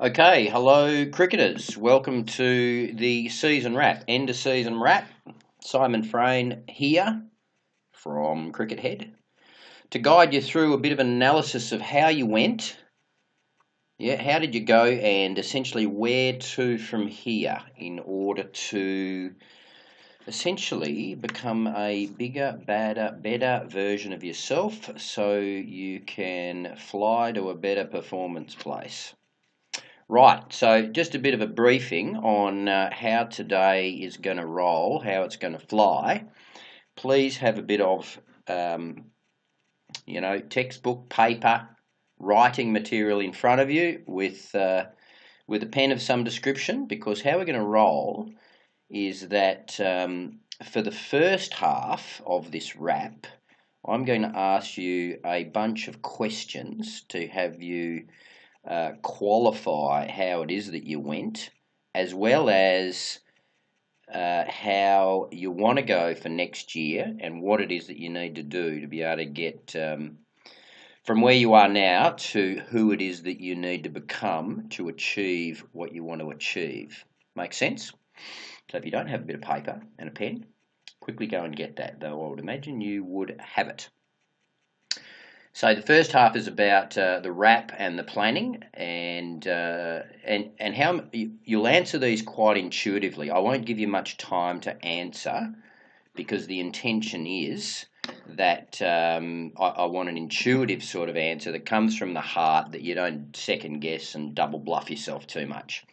Okay, hello cricketers. Welcome to the season wrap, end of season wrap. Simon Frayne here from Cricket Head to guide you through a bit of an analysis of how you went. How did you go, and essentially where to from here in order to essentially become a bigger, badder, better version of yourself so you can fly to a better performance place. Right, so just a bit of a briefing on how today is going to roll, how it's going to fly. Please have a bit of, textbook, paper, writing material in front of you with a pen of some description, because how we're going to roll is that for the first half of this wrap, I'm going to ask you a bunch of questions to have you qualify how it is that you went, as well as how you want to go for next year and what it is that you need to do to be able to get from where you are now to who it is that you need to become to achieve what you want to achieve. Make sense? So if you don't have a bit of paper and a pen, quickly go and get that, though I would imagine you would have it. So the first half is about the wrap and the planning, and how you'll answer these quite intuitively. I won't give you much time to answer because the intention is that I want an intuitive sort of answer that comes from the heart, that you don't second guess and double bluff yourself too much.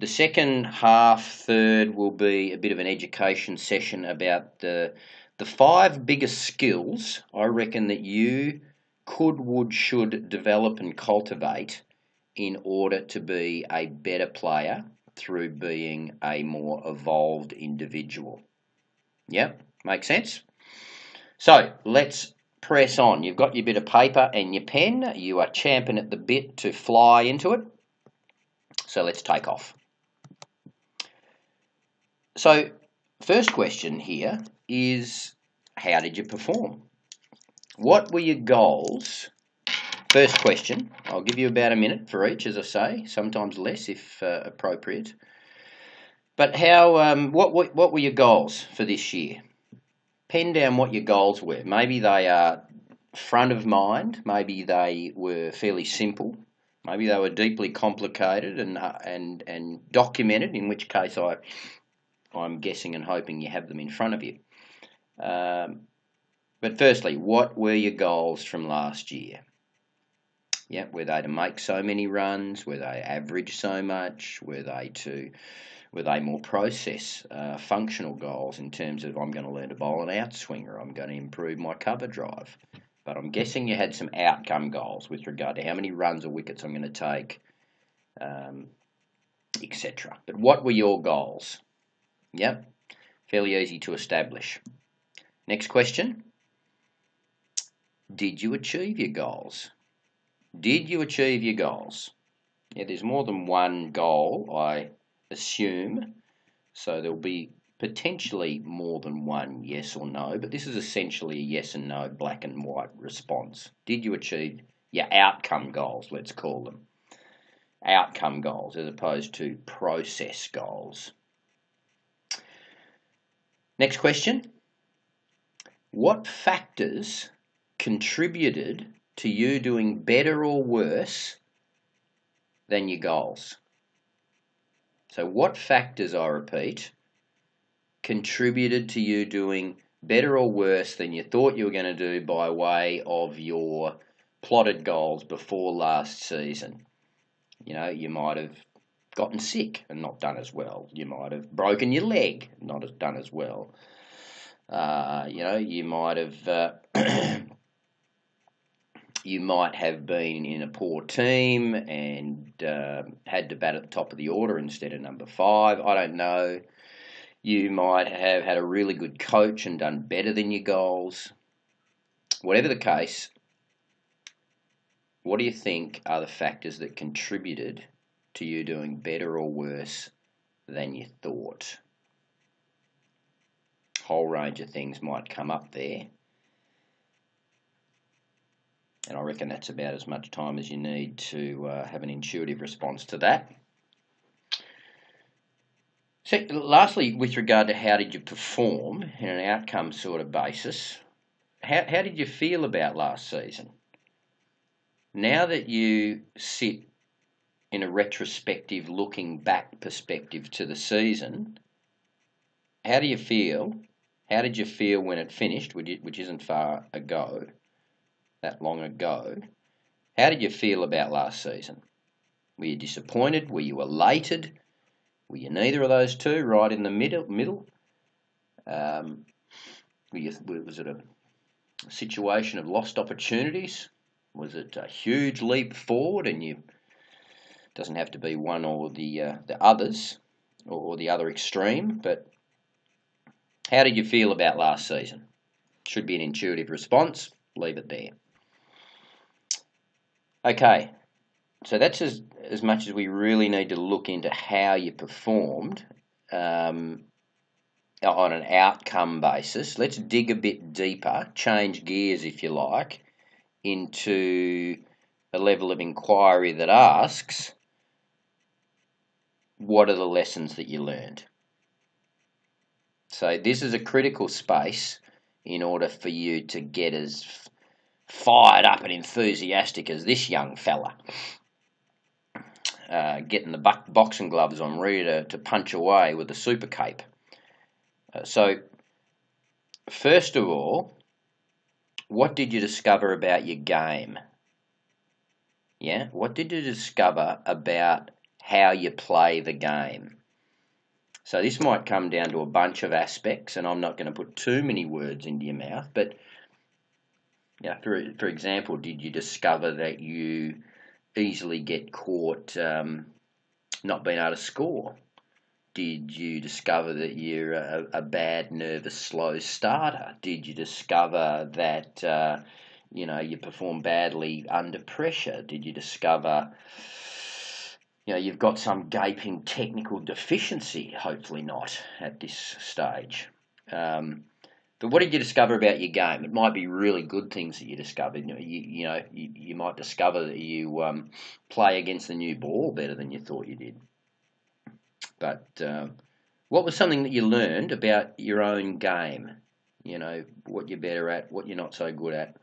The second half, third, will be a bit of an education session about the 5 biggest skills I reckon that you would, should develop and cultivate in order to be a better player through being a more evolved individual. Yep, makes sense? So let's press on. You've got your bit of paper and your pen. You are champing at the bit to fly into it. So let's take off. So first question here is, how did you perform? What were your goals? First question. I'll give you about a minute for each, as I say, sometimes less if appropriate. But what were your goals for this year? Pen down what your goals were. Maybe they are front of mind. Maybe they were fairly simple. Maybe they were deeply complicated and documented, in which case I'm guessing and hoping you have them in front of you. But firstly, what were your goals from last year? Yeah, were they to make so many runs? Were they average so much? Were they more process, functional goals in terms of I'm going to learn to bowl an outswing, or I'm going to improve my cover drive? But I'm guessing you had some outcome goals with regard to how many runs or wickets I'm going to take, etc. But what were your goals? Yep, fairly easy to establish. Next question. Did you achieve your goals? Did you achieve your goals? Yeah, there's more than one goal, I assume, so there'll be potentially more than one yes or no, but this is essentially a yes and no, black and white response. Did you achieve your outcome goals, let's call them? Outcome goals as opposed to process goals. Next question. What factors contributed to you doing better or worse than your goals? So what factors, I repeat, contributed to you doing better or worse than you thought you were going to do by way of your plotted goals before last season? You know, you might have gotten sick and not done as well. You might have broken your leg and not done as well. You might have you might have been in a poor team and had to bat at the top of the order instead of number 5. I don't know. You might have had a really good coach and done better than your goals. Whatever the case, what do you think are the factors that contributed to you doing better or worse than you thought? Whole range of things might come up there. And I reckon that's about as much time as you need to have an intuitive response to that. So, lastly, with regard to how did you perform in an outcome sort of basis, how did you feel about last season? Now that you sit in a retrospective, looking back perspective to the season, how do you feel? How did you feel when it finished, which isn't far ago, that long ago? How did you feel about last season? Were you disappointed? Were you elated? Were you neither of those two, right in the middle? Was it a situation of lost opportunities? Was it a huge leap forward, and you doesn't have to be one or the others or the other extreme? But how did you feel about last season? Should be an intuitive response. Leave it there. Okay, so that's as much as we really need to look into how you performed on an outcome basis. Let's dig a bit deeper, change gears if you like, into a level of inquiry that asks, what are the lessons that you learned? So this is a critical space in order for you to get as fired up and enthusiastic as this young fella. Getting the boxing gloves on, ready to punch away with the super cape. So, first of all, what did you discover about your game? Yeah, what did you discover about how you play the game? So this might come down to a bunch of aspects, and I'm not going to put too many words into your mouth, but yeah, for example, did you discover that you easily get caught not being able to score? Did you discover that you're a bad, nervous, slow starter? Did you discover that you perform badly under pressure? Did you discover you've got some gaping technical deficiency? Hopefully not at this stage. But what did you discover about your game? It might be really good things that you discovered. You might discover that you play against the new ball better than you thought you did. But what was something that you learned about your own game? What you're better at, what you're not so good at.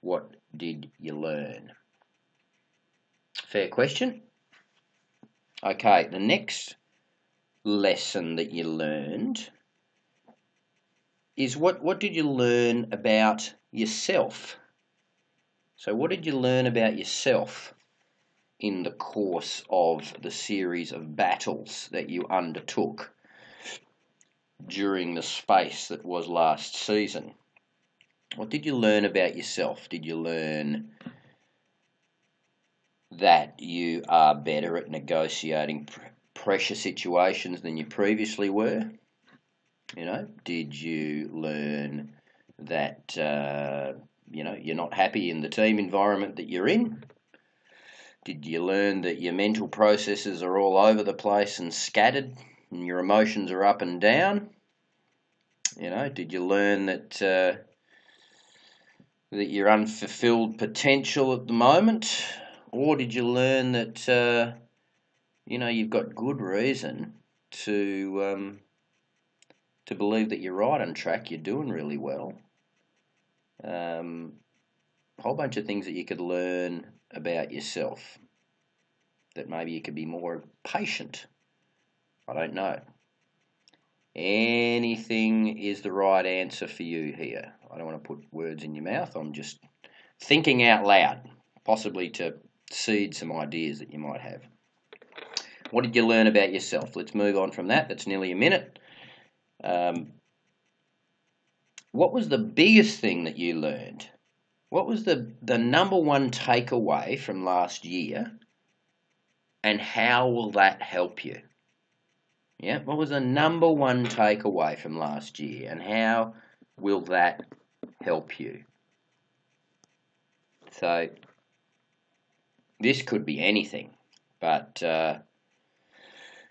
What did you learn? Fair question. Okay, the next lesson that you learned is what did you learn about yourself? So what did you learn about yourself in the course of the series of battles that you undertook during the space that was last season? What did you learn about yourself? Did you learn that you are better at negotiating pressure situations than you previously were? Did you learn that you're not happy in the team environment that you're in? Did you learn that your mental processes are all over the place and scattered, and your emotions are up and down? Did you learn that your unfulfilled potential at the moment, or did you learn that you've got good reason to believe that you're right on track, you're doing really well? A whole bunch of things that you could learn about yourself, that maybe you could be more patient. I don't know. Anything is the right answer for you here. I don't want to put words in your mouth. I'm just thinking out loud, possibly to seed some ideas that you might have. What did you learn about yourself? Let's move on from that. That's nearly a minute. What was the biggest thing that you learned? What was the number one takeaway from last year, and how will that help you? Yeah, what was the number one takeaway from last year, and how will that help you? So this could be anything, but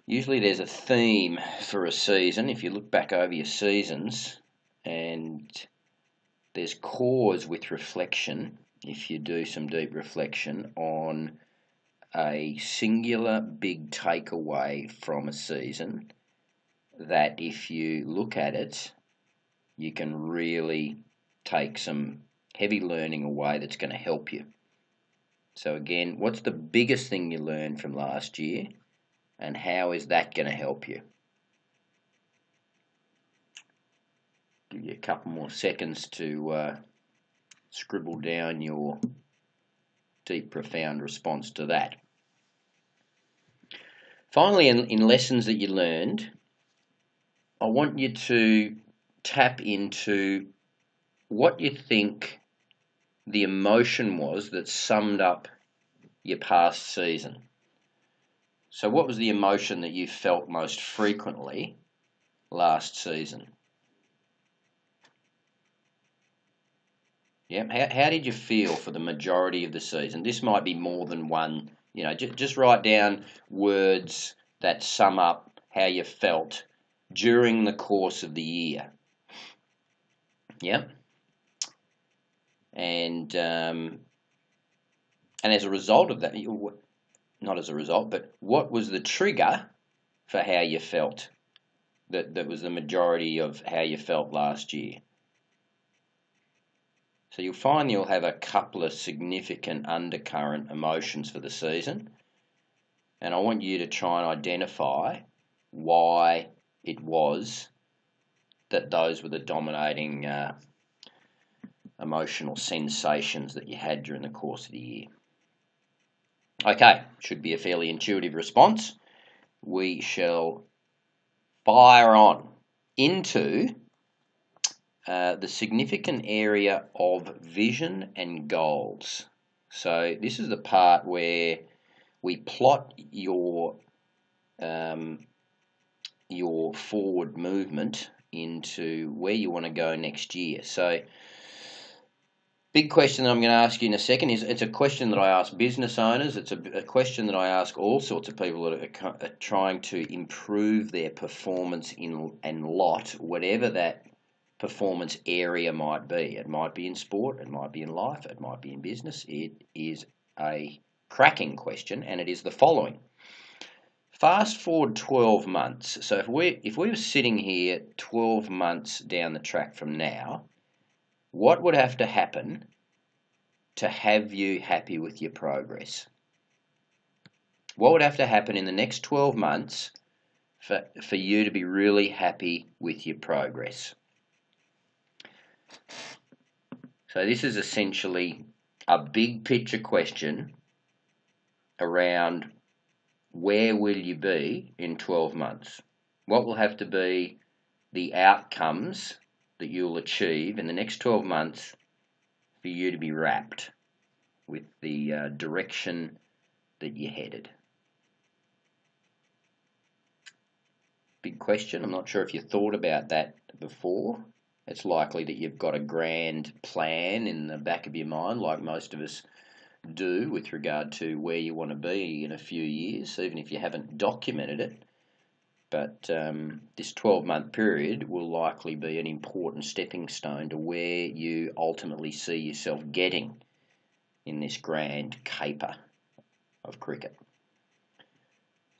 usually there's a theme for a season. If you look back over your seasons, and there's cause with reflection, if you do some deep reflection on a singular big takeaway from a season that if you look at it, you can really take some heavy learning away that's going to help you. So again, what's the biggest thing you learned from last year, and how is that going to help you? Give you a couple more seconds to scribble down your deep, profound response to that. Finally, in lessons that you learned, I want you to tap into what you think the emotion was that summed up your past season. So what was the emotion that you felt most frequently last season? Yeah, how did you feel for the majority of the season? This might be more than one, just write down words that sum up how you felt during the course of the year. Yeah. And as a result of that, not as a result, but what was the trigger for how you felt? That was the majority of how you felt last year. So you'll find you'll have a couple of significant undercurrent emotions for the season, and I want you to try and identify why it was that those were the dominating emotional sensations that you had during the course of the year. Okay, should be a fairly intuitive response. We shall fire on into the significant area of vision and goals. So this is the part where we plot your forward movement into where you want to go next year. So big question that I'm going to ask you in a second is, it's a question that I ask business owners. It's a question that I ask all sorts of people that are trying to improve their performance in lot, whatever that performance area might be. It might be in sport, it might be in life, it might be in business. It is a cracking question, and it is the following. Fast forward 12 months. So if we were sitting here 12 months down the track from now, what would have to happen to have you happy with your progress? What would have to happen in the next 12 months for you to be really happy with your progress? So this is essentially a big picture question around where will you be in 12 months? What will have to be the outcomes that you'll achieve in the next 12 months for you to be wrapped with the direction that you're headed? Big question. I'm not sure if you thought about that before. It's likely that you've got a grand plan in the back of your mind, like most of us do, with regard to where you want to be in a few years, even if you haven't documented it. But this 12-month period will likely be an important stepping stone to where you ultimately see yourself getting in this grand caper of cricket.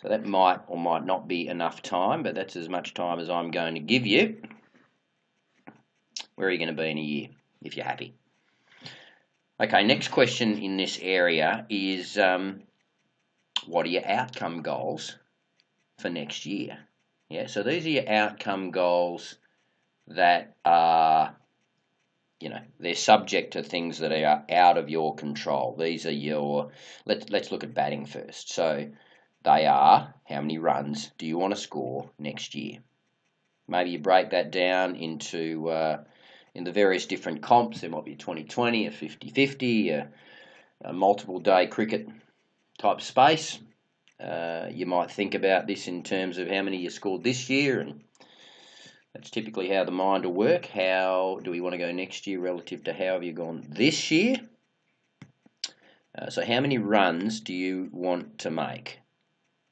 So that might or might not be enough time, but that's as much time as I'm going to give you. Where are you going to be in a year if you're happy? Okay, next question in this area is what are your outcome goals for next year? Yeah, so these are your outcome goals that are, they're subject to things that are out of your control. These are your, let's look at batting first. So they are, how many runs do you want to score next year? Maybe you break that down into in the various different comps. There might be a 20-20, a 50-50, a multiple day cricket type space. You might think about this in terms of how many you scored this year, and that's typically how the mind will work. How do we want to go next year relative to how have you gone this year? So how many runs do you want to make?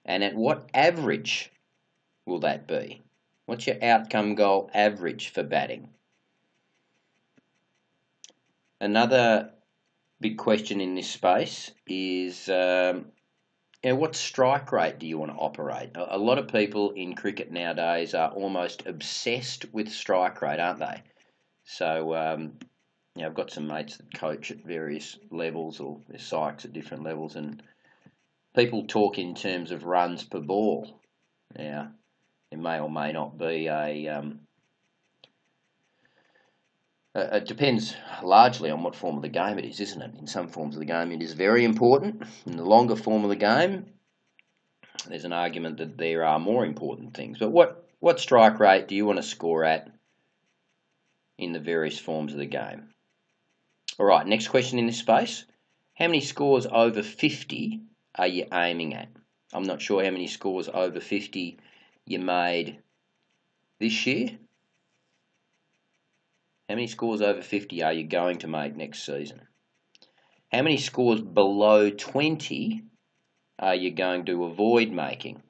And at what average will that be? What's your outcome goal average for batting? Another big question in this space is, what strike rate do you want to operate? A lot of people in cricket nowadays are almost obsessed with strike rate, aren't they? So, I've got some mates that coach at various levels, or their psychs at different levels, and people talk in terms of runs per ball. Now, it may or may not be it depends largely on what form of the game it is, isn't it? In some forms of the game, it is very important. In the longer form of the game, there's an argument that there are more important things. But what strike rate do you want to score at in the various forms of the game? All right, next question in this space. How many scores over 50 are you aiming at? I'm not sure how many scores over 50 you made this year. How many scores over 50 are you going to make next season? How many scores below 20 are you going to avoid making?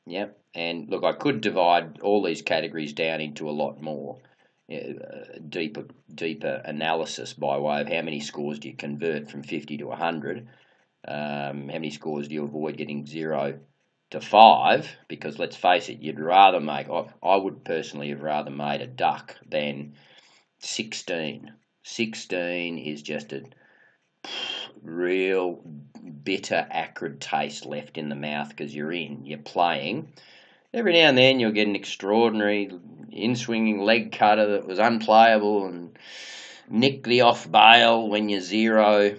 Yep, and look, I could divide all these categories down into a lot more. Deeper analysis by way of how many scores do you convert from 50 to 100, how many scores do you avoid getting 0 to 5, because let's face it, you'd rather make, I would personally have rather made a duck than 16. 16 is just a real bitter, acrid taste left in the mouth because you're playing. Every now and then you'll get an extraordinary in-swinging leg cutter that was unplayable and nick the off bail when you're 0.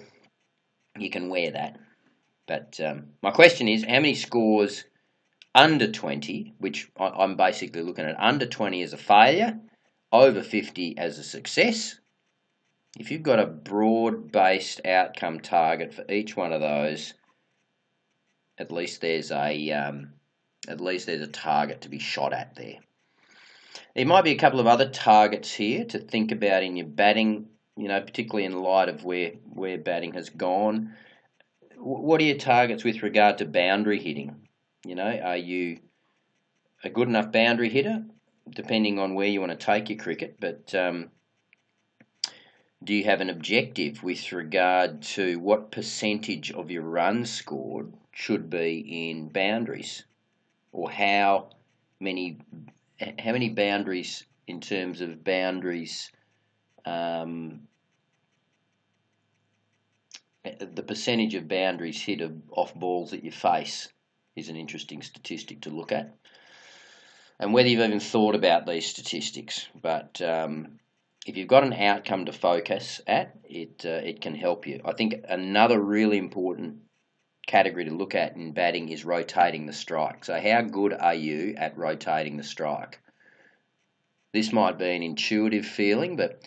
You can wear that. But my question is, how many scores under 20, which I'm basically looking at under 20 as a failure, over 50 as a success. If you've got a broad-based outcome target for each one of those, at least there's a target to be shot at there. There might be a couple of other targets here to think about in your batting, particularly in light of where batting has gone. What are your targets with regard to boundary hitting? Are you a good enough boundary hitter, depending on where you want to take your cricket, but do you have an objective with regard to what percentage of your runs scored should be in boundaries, or how many boundaries in terms of boundaries, the percentage of boundaries hit off balls that you face is an interesting statistic to look at, and whether you've even thought about these statistics. But if you've got an outcome to focus at, it can help you. I think another really important category to look at in batting is rotating the strike. So how good are you at rotating the strike? This might be an intuitive feeling, but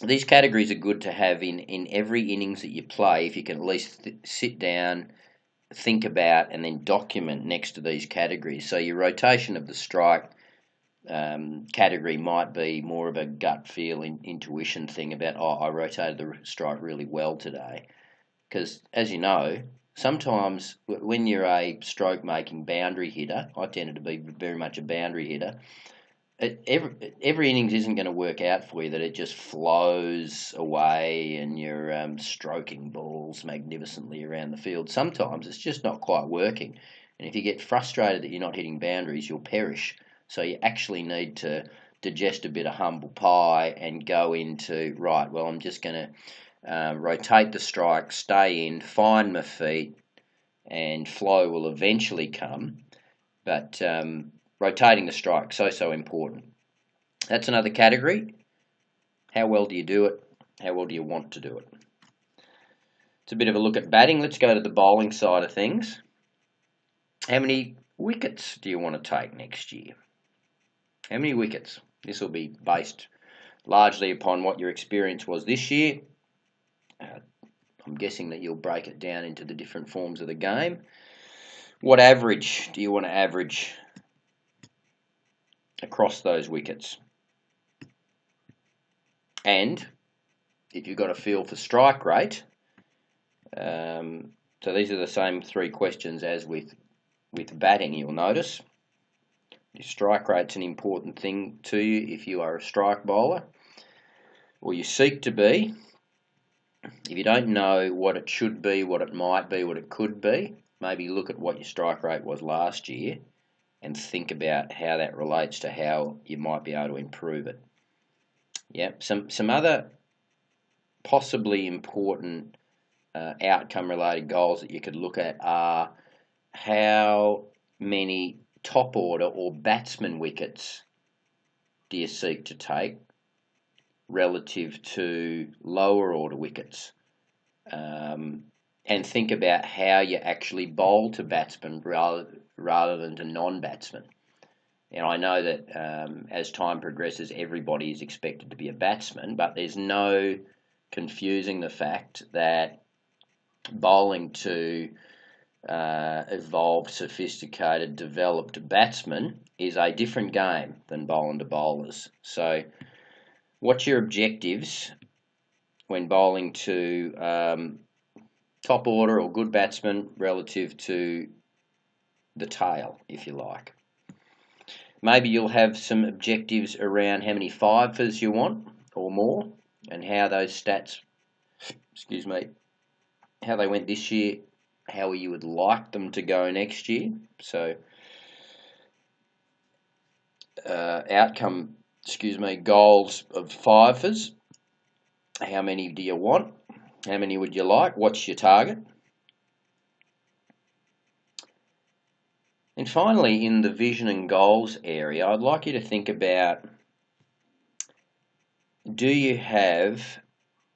these categories are good to have in every innings that you play, if you can at least sit down, think about, and then document next to these categories. So your rotation of the strike category might be more of a gut feel, intuition thing about, I rotated the strike really well today. Because, as you know, sometimes when you're a stroke-making boundary hitter, I tended to be very much a boundary hitter, every innings isn't going to work out for you that it just flows away and you're stroking balls magnificently around the field. Sometimes it's just not quite working. And if you get frustrated that you're not hitting boundaries, you'll perish. So you actually need to digest a bit of humble pie and go into, right, well, I'm just going to rotate the strike, stay in, find my feet, and flow will eventually come. But rotating the strike, so important. That's another category. How well do you do it? How well do you want to do it? It's a bit of a look at batting. Let's go to the bowling side of things. How many wickets do you want to take next year? How many wickets? This will be based largely upon what your experience was this year. I'm guessing that you'll break it down into the different forms of the game. What average do you want to average across those wickets? And if you've got a feel for strike rate, so these are the same 3 questions as with batting, you'll notice. Your strike rate's an important thing to you if you are a strike bowler. or you seek to be, if you don't know what it should be, what it might be, what it could be, maybe look at what your strike rate was last year and think about how that relates to how you might be able to improve it. Yeah, some other possibly important outcome-related goals that you could look at are how many top order or batsman wickets do you seek to take relative to lower order wickets, and think about how you actually bowl to batsmen rather than to non-batsmen. And I know that as time progresses, everybody is expected to be a batsman, but there's no confusing the fact that bowling to evolved, sophisticated, developed batsmen is a different game than bowling to bowlers. So what's your objectives when bowling to top order or good batsmen relative to the tail, if you like? Maybe you'll have some objectives around how many fivers you want or more, and how those stats, how they went this year, how you would like them to go next year. So goals of fivers. How many do you want? How many would you like? What's your target? And finally, in the vision and goals area, I'd like you to think about, do you have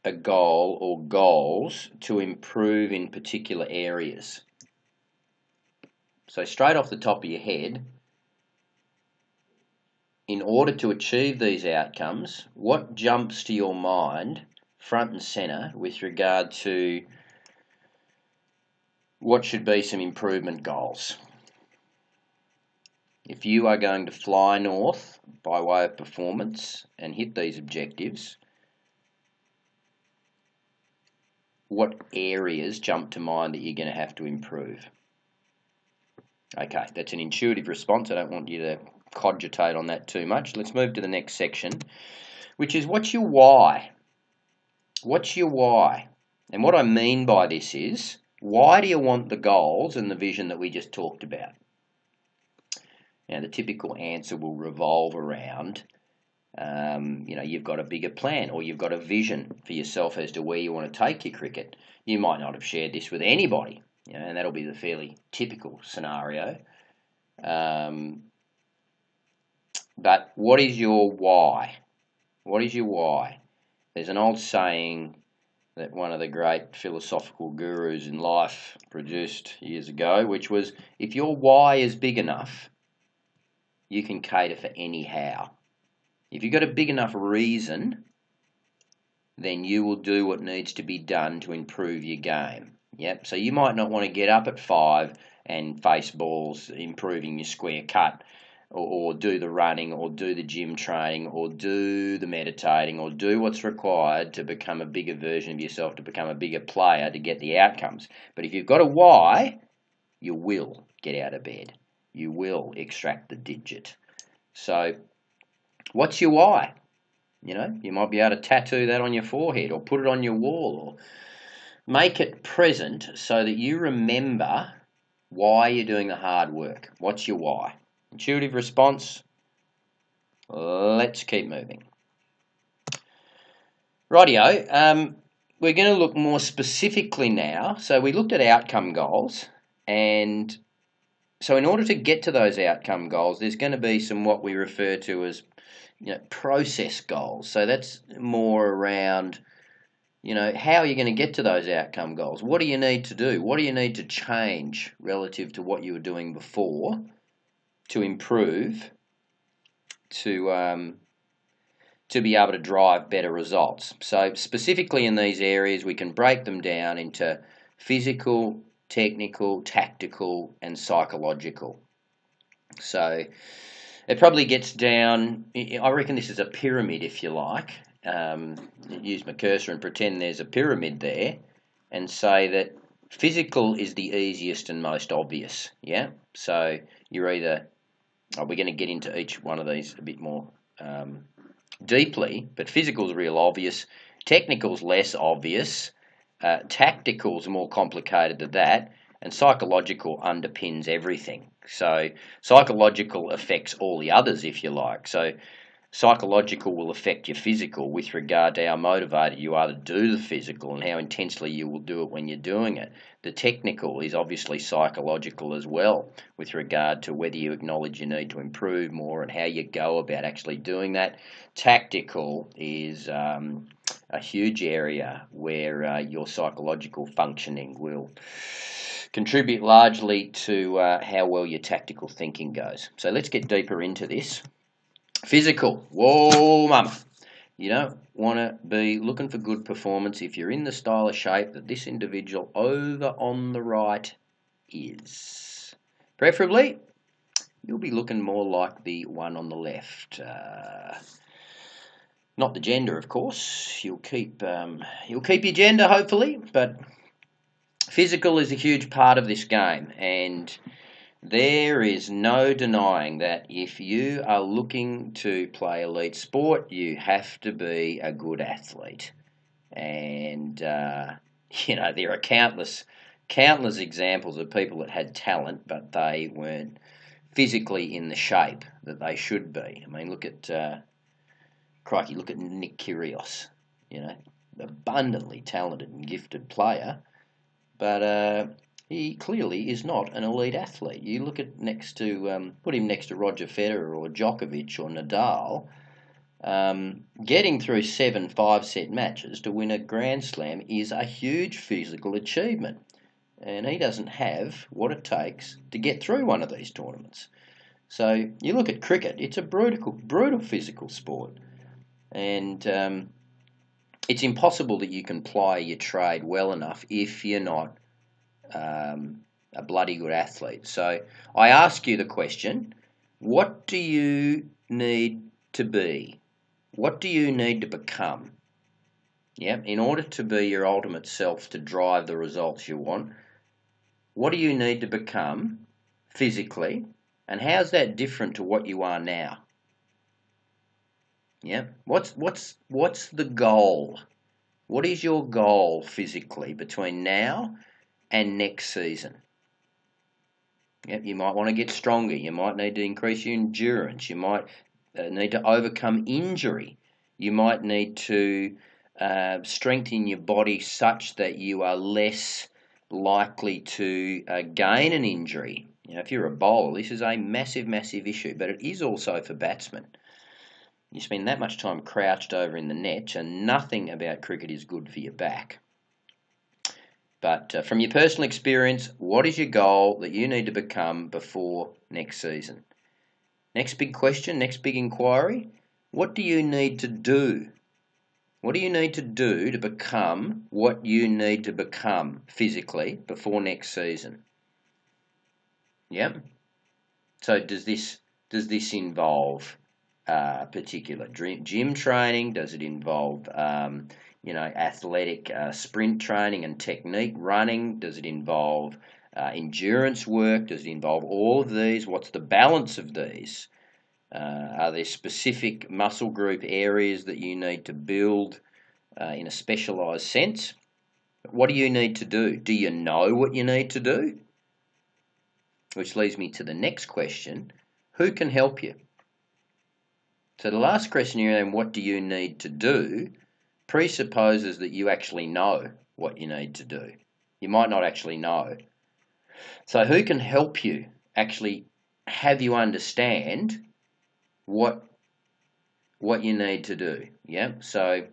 a goal or goals to improve in particular areas? So straight off the top of your head, in order to achieve these outcomes, what jumps to your mind front and centre with regard to what should be some improvement goals? If you are going to fly north by way of performance and hit these objectives, what areas jump to mind that you're going to have to improve? Okay, that's an intuitive response. I don't want you to cogitate on that too much. Let's move to the next section, which is, what's your why? What's your why? And what I mean by this is, why do you want the goals and the vision that we just talked about? Now, the typical answer will revolve around, you've got a bigger plan, or you've got a vision for yourself as to where you want to take your cricket. You might not have shared this with anybody, and that'll be the fairly typical scenario. But what is your why? What is your why? There's an old saying that one of the great philosophical gurus in life produced years ago, which was, if your why is big enough, you can cater for any how. If you've got a big enough reason, then you will do what needs to be done to improve your game. Yep. So you might not want to get up at 5 and face balls, improving your square cut, or do the running, or do the gym training, or do the meditating, or do what's required to become a bigger version of yourself, to become a bigger player, to get the outcomes. But if you've got a why, you will get out of bed. You will extract the digit. So what's your why? You might be able to tattoo that on your forehead, or put it on your wall, or make it present so that you remember why you're doing the hard work. What's your why? Intuitive response. Let's keep moving. Rightio. We're going to look more specifically now. So we looked at outcome goals, and so in order to get to those outcome goals, there's going to be some what we refer to as process goals. So that's more around, how are you going to get to those outcome goals? What do you need to do? What do you need to change relative to what you were doing before to improve, to be able to drive better results? So specifically in these areas, we can break them down into physical, technical, tactical, and psychological. So it probably gets down, I reckon this is a pyramid, if you like. Use my cursor and pretend there's a pyramid there, and say that physical is the easiest and most obvious. Yeah. So you're either, we're going to get into each one of these a bit more deeply, but physical's real obvious, technical's less obvious, tactical's more complicated than that, and psychological underpins everything. So psychological affects all the others, if you like. So psychological will affect your physical with regard to how motivated you are to do the physical and how intensely you will do it when you're doing it. The technical is obviously psychological as well with regard to whether you acknowledge you need to improve more and how you go about actually doing that. Tactical is a huge area where your psychological functioning will contribute largely to how well your tactical thinking goes. So let's get deeper into this. Physical. Whoa, mama. You don't want to be looking for good performance if you're in the style of shape that this individual over on the right is. Preferably, you'll be looking more like the one on the left. Not the gender, of course. You'll keep your gender, hopefully, but physical is a huge part of this game, and there is no denying that if you are looking to play elite sport, you have to be a good athlete. And, there are countless examples of people that had talent, but they weren't physically in the shape that they should be. I mean, look at Nick Kyrgios, abundantly talented and gifted player, but he clearly is not an elite athlete. You look at put him next to Roger Federer or Djokovic or Nadal, getting through 7 5-set matches to win a Grand Slam is a huge physical achievement. And he doesn't have what it takes to get through one of these tournaments. So you look at cricket, it's a brutal physical sport. And it's impossible that you can ply your trade well enough if you're not a bloody good athlete. So I ask you the question, what do you need to be? What do you need to become? In order to be your ultimate self to drive the results you want, what do you need to become physically, and how's that different to what you are now? What's the goal? What is your goal physically between now and next season? You might want to get stronger. You might need to increase your endurance. You might need to overcome injury. You might need to strengthen your body such that you are less likely to gain an injury. If you're a bowler, this is a massive issue, but it is also for batsmen. You spend that much time crouched over in the net, and nothing about cricket is good for your back. But from your personal experience, what is your goal that you need to become before next season? Next big question, next big inquiry, what do you need to do? What do you need to do to become what you need to become physically before next season? So does this involve particular gym training? Does it involve athletic sprint training and technique running? Does it involve endurance work? Does it involve all of these? What's the balance of these? Are there specific muscle group areas that you need to build in a specialised sense? What do you need to do? Do you know what you need to do? Which leads me to the next question. Who can help you? So the last question here, what do you need to do, presupposes that you actually know what you need to do. You might not actually know. So who can help you actually have you understand what you need to do? So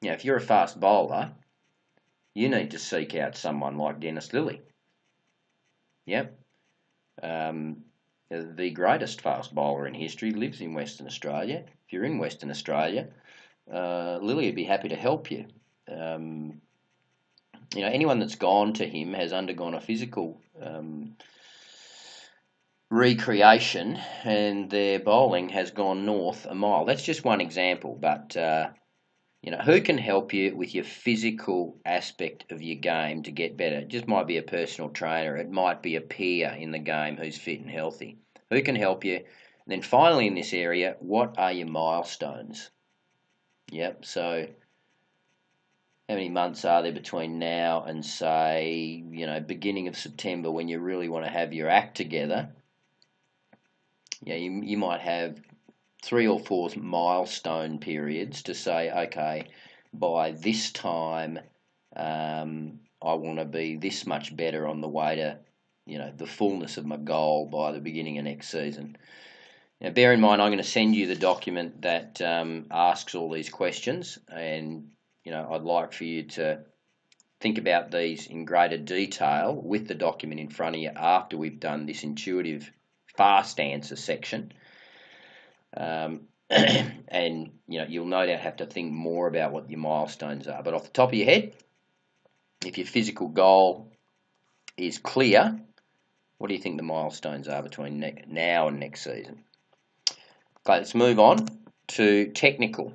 if you're a fast bowler, you need to seek out someone like Dennis Lillee. The greatest fast bowler in history lives in Western Australia. If you're in Western Australia, Lillee would be happy to help you. Anyone that's gone to him has undergone a physical recreation, and their bowling has gone north a mile. That's just one example, but who can help you with your physical aspect of your game to get better? It just might be a personal trainer. It might be a peer in the game who's fit and healthy. Who can help you then finally in this area, what are your milestones? Yep, so how many months are there between now and, say, beginning of September, when you really want to have your act together? Yeah, you might have 3 or 4 milestone periods to say, okay, by this time, I want to be this much better on the way to, the fullness of my goal by the beginning of next season. Now, bear in mind, I'm going to send you the document that asks all these questions, and I'd like for you to think about these in greater detail with the document in front of you after we've done this intuitive fast answer section. And you'll no doubt have to think more about what your milestones are. But off the top of your head, if your physical goal is clear, what do you think the milestones are between now and next season? Okay, let's move on to technical.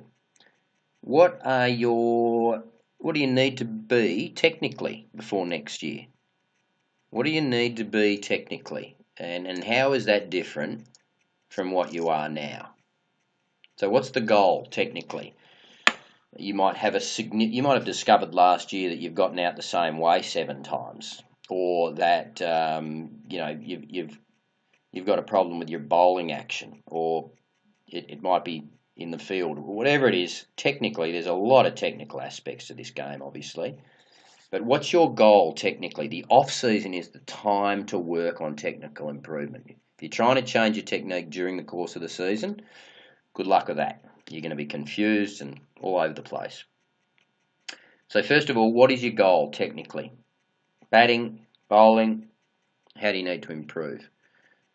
What do you need to be technically before next year? What do you need to be technically? And how is that different from what you are now? So what's the goal technically? You might have discovered last year that you've gotten out the same way 7 times, or that you've got a problem with your bowling action, or it might be in the field, or whatever it is. Technically, there's a lot of technical aspects to this game, obviously. But what's your goal technically? The off-season is the time to work on technical improvement. If you're trying to change your technique during the course of the season, good luck with that. You're going to be confused and all over the place. So first of all, what is your goal technically? Batting, bowling, how do you need to improve?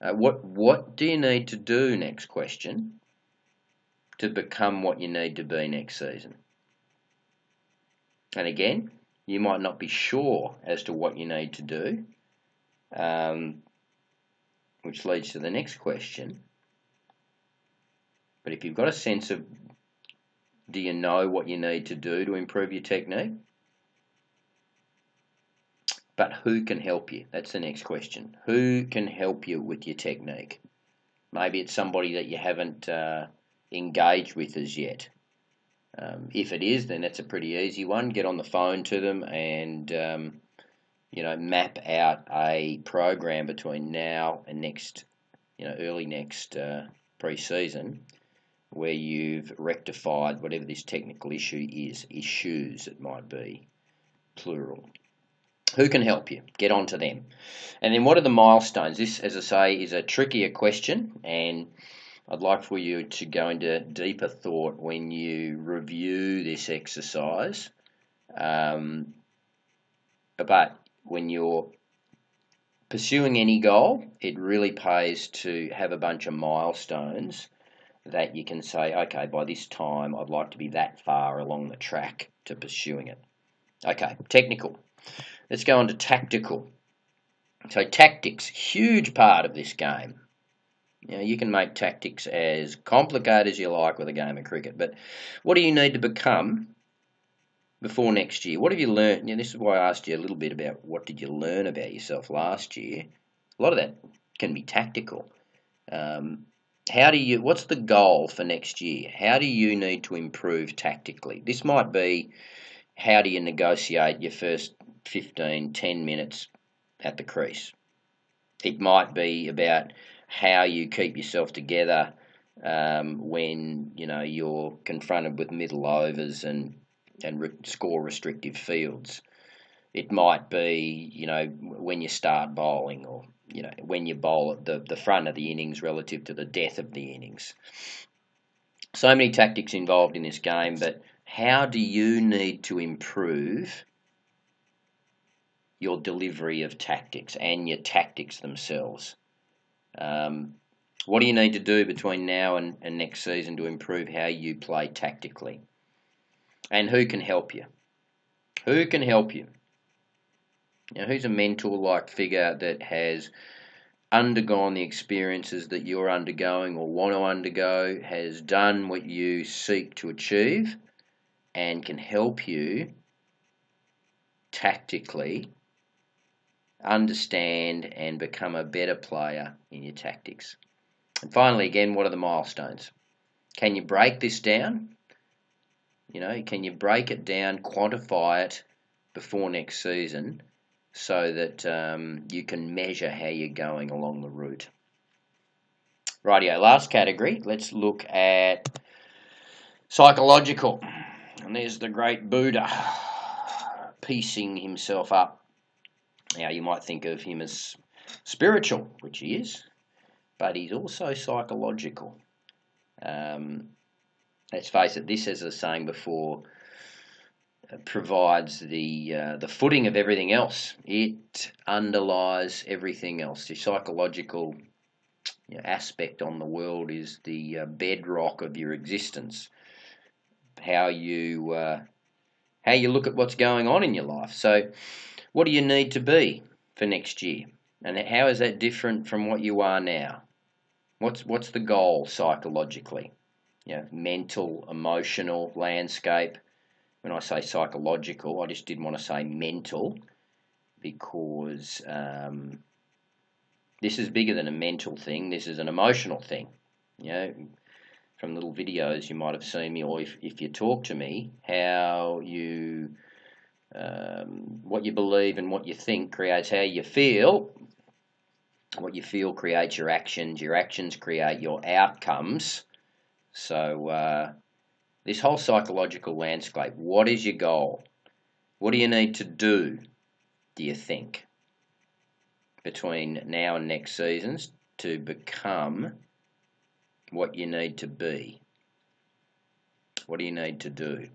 What do you need to do, next question, to become what you need to be next season? And again, you might not be sure as to what you need to do, which leads to the next question. But if you've got a sense of, do you know what you need to do to improve your technique? But who can help you? That's the next question. Who can help you with your technique? Maybe it's somebody that you haven't engaged with as yet. If it is, then that's a pretty easy one. Get on the phone to them and map out a program between now and early next pre-season, where you've rectified whatever this technical issue is. Issues, it might be, plural. Who can help you? Get on to them. And then what are the milestones? This, as I say, is a trickier question, and I'd like for you to go into deeper thought when you review this exercise. But when you're pursuing any goal, it really pays to have a bunch of milestones that you can say, okay, by this time I'd like to be that far along the track to pursuing it. Okay, technical. Let's go on to tactical. So tactics, huge part of this game. You can make tactics as complicated as you like with a game of cricket, but what do you need to become before next year? What have you learned? This is why I asked you a little bit about what did you learn about yourself last year. A lot of that can be tactical. What's the goal for next year? How do you need to improve tactically? This might be, how do you negotiate your first 10 minutes at the crease? It might be about how you keep yourself together when you're confronted with middle overs and score restrictive fields. It might be when you start bowling, or when you bowl at the front of the innings relative to the death of the innings. So many tactics involved in this game, but how do you need to improve your delivery of tactics and your tactics themselves? What do you need to do between now and next season to improve how you play tactically? And who can help you? Who can help you? Who's a mentor-like figure that has undergone the experiences that you're undergoing or want to undergo, has done what you seek to achieve, and can help you tactically understand and become a better player in your tactics? And finally, again, what are the milestones? Can you break this down? Can you break it down, quantify it before next season so that you can measure how you're going along the route? Rightio, last category, let's look at psychological. And there's the great Buddha piecing himself up. Now, you might think of him as spiritual, which he is, but he's also psychological. Let's face it, this, as I was saying before, provides the footing of everything else. It underlies everything else. The psychological aspect on the world is the bedrock of your existence. How you look at what's going on in your life. So, what do you need to be for next year, and how is that different from what you are now? What's the goal psychologically? Mental, emotional landscape. When I say psychological, I just didn't want to say mental, because this is bigger than a mental thing. This is an emotional thing. From little videos you might have seen me, or if you talk to me, how you, what you believe and what you think creates how you feel. What you feel creates your actions create your outcomes. So this whole psychological landscape, what is your goal? What do you need to do you think, between now and next seasons to become what you need to be? What do you need to do?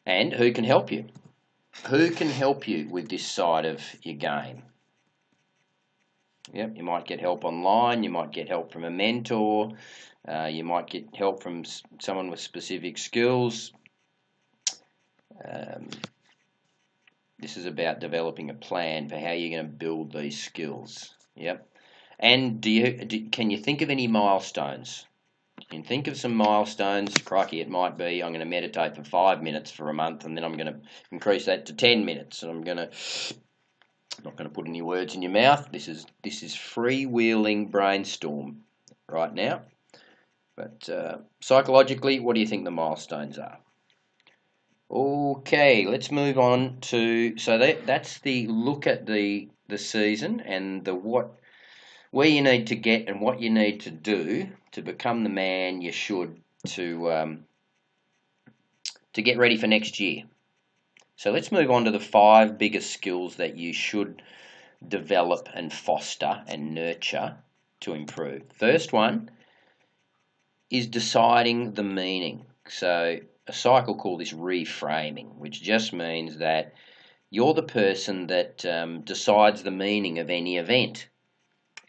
And who can help you? Who can help you with this side of your game? Yep, you might get help online, you might get help from a mentor, you might get help from someone with specific skills. This is about developing a plan for how you're going to build these skills. Yep. And can you think of any milestones? You can think of some milestones. Crikey, it might be I'm going to meditate for 5 minutes for a month, and then I'm going to increase that to 10 minutes, and I'm not going to put any words in your mouth. This is freewheeling brainstorm right now. But psychologically, what do you think the milestones are? Okay, let's move on to, so that's the look at the season and where you need to get and what you need to do to become the man you should to get ready for next year. So let's move on to the 5 biggest skills that you should develop and foster and nurture to improve. First one is deciding the meaning. So a cycle called this reframing, which just means that you're the person that decides the meaning of any event.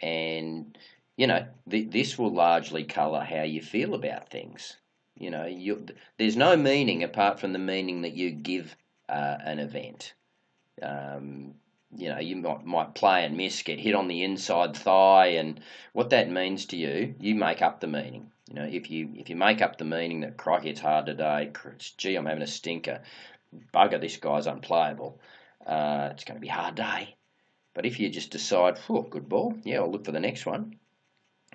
And, this will largely colour how you feel about things. There's no meaning apart from the meaning that you give an event. You might play and miss, get hit on the inside thigh, and what that means to you, you make up the meaning. If you make up the meaning that, crikey, it's hard today, gee, I'm having a stinker, bugger, this guy's unplayable, it's going to be a hard day. But if you just decide, good ball, yeah, I'll look for the next one,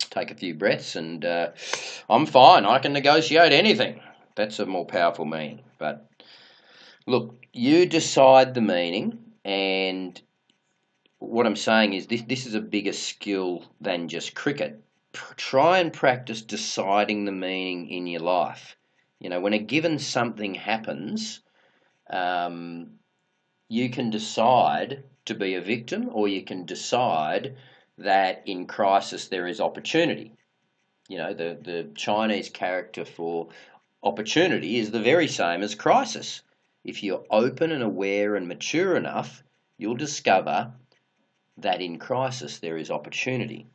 take a few breaths, and I'm fine, I can negotiate anything. That's a more powerful meaning. But look, you decide the meaning, and what I'm saying is this is a bigger skill than just cricket. Try and practice deciding the meaning in your life. When a given something happens, you can decide to be a victim, or you can decide that in crisis there is opportunity. The Chinese character for opportunity is the very same as crisis. If you're open and aware and mature enough, you'll discover that in crisis there is opportunity.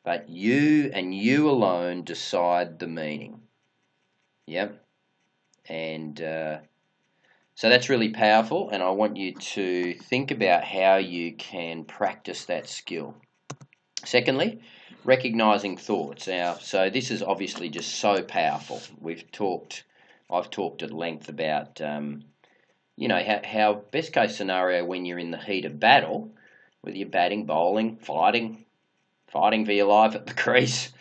But you and you alone decide the meaning. Yep. And so that's really powerful, and I want you to think about how you can practice that skill. Secondly, recognizing thoughts. Now, so this is obviously just so powerful. I've talked at length about how best case scenario when you're in the heat of battle, whether you're batting, bowling, fighting, fighting for your life at the crease.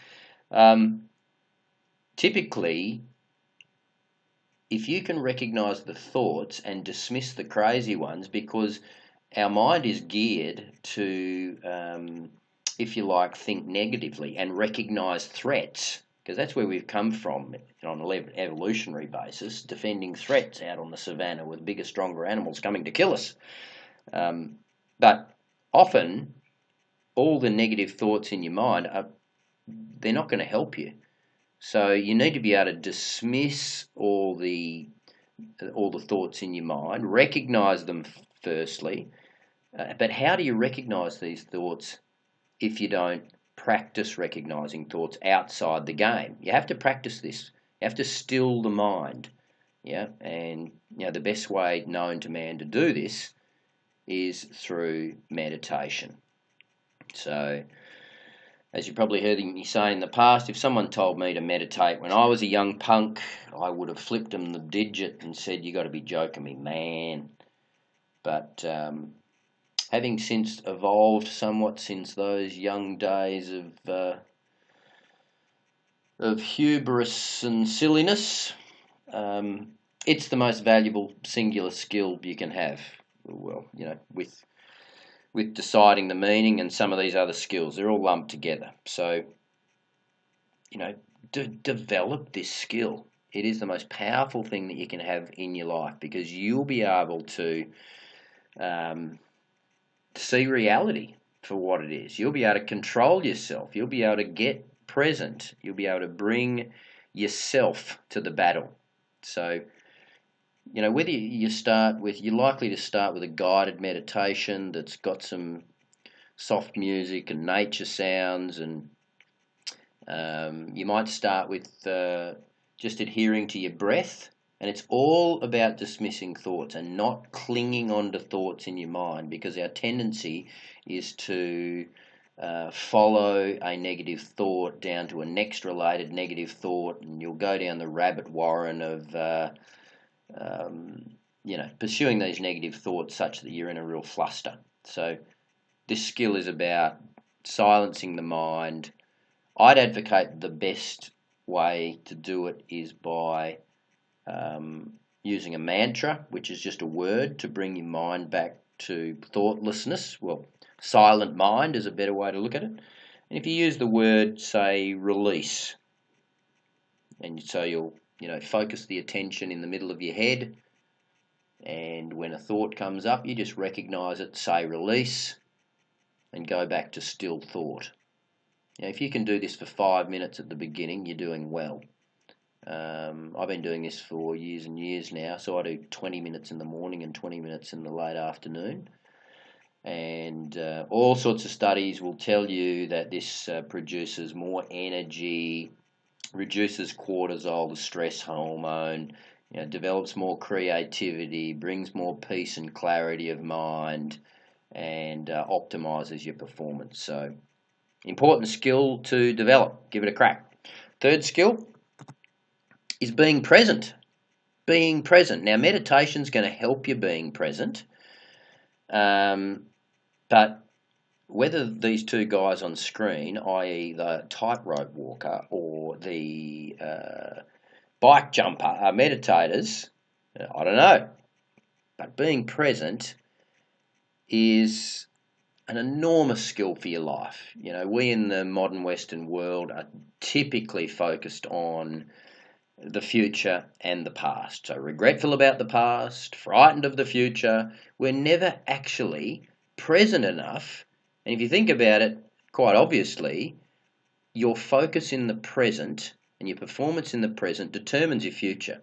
Typically, if you can recognize the thoughts and dismiss the crazy ones, because our mind is geared to, if you like, think negatively and recognize threats, because that's where we've come from on an evolutionary basis, defending threats out on the savannah with bigger, stronger animals coming to kill us. But often, all the negative thoughts in your mind they're not going to help you. So you need to be able to dismiss all the thoughts in your mind, recognize them firstly. But how do you recognize these thoughts if you don't practice recognizing thoughts outside the game? You have to practice this. You have to still the mind. Yeah, and the best way known to man to do this is through meditation. So, as you probably heard me say in the past, if someone told me to meditate when I was a young punk, I would have flipped them the digit and said, "You got to be joking me, man." But having since evolved somewhat since those young days of hubris and silliness, it's the most valuable singular skill you can have. Well, with deciding the meaning and some of these other skills, they're all lumped together. So, develop this skill. It is the most powerful thing that you can have in your life, because you'll be able to see reality for what it is. You'll be able to control yourself. You'll be able to get present. You'll be able to bring yourself to the battle. So, whether you're likely to start with a guided meditation that's got some soft music and nature sounds, and you might start with just adhering to your breath, and it's all about dismissing thoughts and not clinging on to thoughts in your mind, because our tendency is to follow a negative thought down to a next related negative thought, and you'll go down the rabbit warren of pursuing these negative thoughts such that you're in a real fluster. So this skill is about silencing the mind. I'd advocate the best way to do it is by using a mantra, which is just a word to bring your mind back to thoughtlessness. Well, silent mind is a better way to look at it. And if you use the word, say, release, and so you'll focus the attention in the middle of your head, and when a thought comes up, you just recognize it, say release, and go back to still thought. If you can do this for 5 minutes at the beginning, you're doing well. I've been doing this for years and years now, so I do 20 minutes in the morning and 20 minutes in the late afternoon. And all sorts of studies will tell you that this produces more energy, reduces cortisol, the stress hormone, develops more creativity, brings more peace and clarity of mind, and optimizes your performance. So, important skill to develop. Give it a crack. Third skill is being present. Being present. Now, meditation's going to help you being present, but whether these two guys on screen, i.e. the tightrope walker or the bike jumper, are meditators, I don't know. But being present is an enormous skill for your life. We in the modern Western world are typically focused on the future and the past. So regretful about the past, frightened of the future. We're never actually present enough. And if you think about it, quite obviously, your focus in the present and your performance in the present determines your future.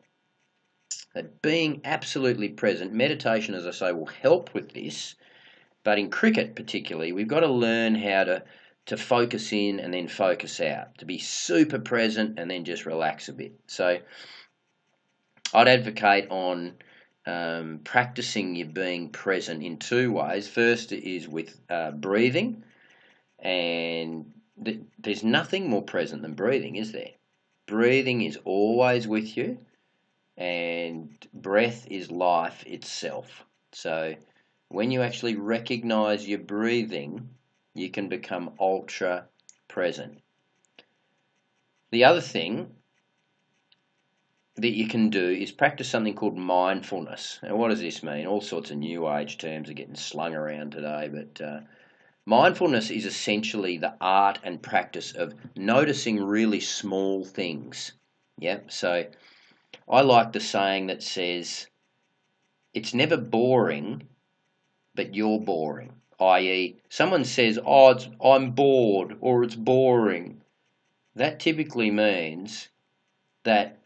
Being absolutely present, meditation, as I say, will help with this. But in cricket particularly, we've got to learn how to focus in and then focus out, to be super present and then just relax a bit. So I'd advocate on practicing your being present in two ways. First is with breathing, and there's nothing more present than breathing, is there? Breathing is always with you, and breath is life itself. So when you actually recognize your breathing, you can become ultra present. The other thing that you can do is practice something called mindfulness. Now, what does this mean? All sorts of new age terms are getting slung around today, but mindfulness is essentially the art and practice of noticing really small things. Yep. So I like the saying that says, it's never boring, but you're boring. I.e., someone says, "Oh, I'm bored," or "It's boring." That typically means that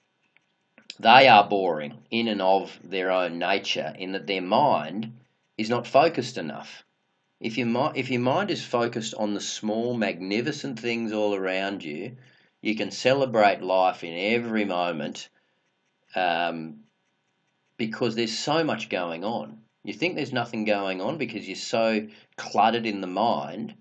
they are boring in and of their own nature, in that their mind is not focused enough. If your mind is focused on the small, magnificent things all around you, you can celebrate life in every moment, um, because there's so much going on. You think there's nothing going on because you're so cluttered in the mind.